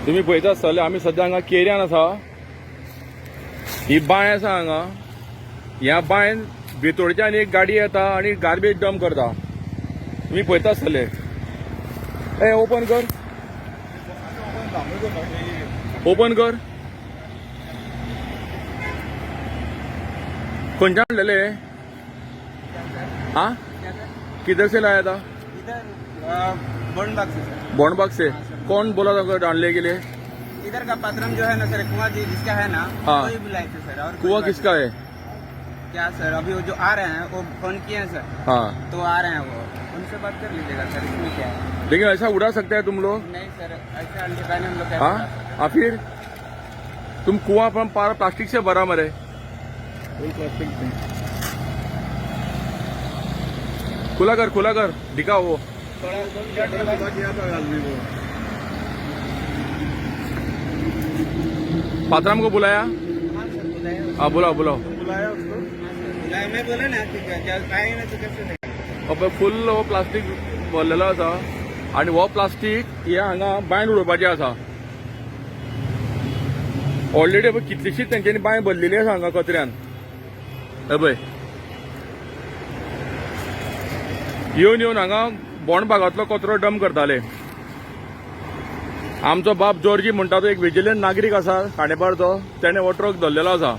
तुम्ही पळयता आसतले आमी सध्या हांगा केऱ्यान आसा। ही बांय आसा हांगा। ह्या बांयन भितरच्यान एक गाडी येता आनी गार्बेज डंप करता। तुम्ही पळयता आसतले। ए ओपन कर, ओपन कर। खंयच्यान हाडलेले? हाँ, किधर से लाया था? इधर बॉन्डबाग से सर। बॉन्डबाग से। कौन बोला था डालने के लिए? इधर का पात्रम जो है ना सर, कुआं जी जिसका है ना, हाँ। वही बुलाए थे सर। और कुआं किसका है? क्या सर, अभी वो जो आ रहे हैं वो फोन किए हैं सर, हाँ, तो आ रहे हैं वो, उनसे बात कर लीजिएगा सर। इसमें क्या है? लेकिन ऐसा उड़ा सकते हैं तुम लोग? नहीं सर, ऐसा अंडरपैन हम लोग क्या हाँ, और फिर तुम कुआं पर पारा प्लास्टिक से भरा मरे। कोई प्लास्टिक नहीं। खुला कर दिखाओ वो। पात्राम को बुलाया? हाँ बुलाओ बुलाओ। बुलाया उसको, बुलाया। मैं बोला ना कि क्या आए ना तो कैसे अब फुल वो प्लास्टिक भरलेलो आसा आणि वो प्लास्टिक हे हांगा बांयन उडोवपाचें आसा। ऑलरेडी पळय कितलीशीच तेंच्यांनी बांय भरलेली आसा हांगा कचऱ्यान। हे पळय येवन हांगा बोंड भागांतलो कचरो डंप करताले। आमचो बाप जॉर्जी म्हणटा तो एक विजिलंट नागरीक आसा खांडेपारचो, तेणे हो ट्रक धरलेलो आसा।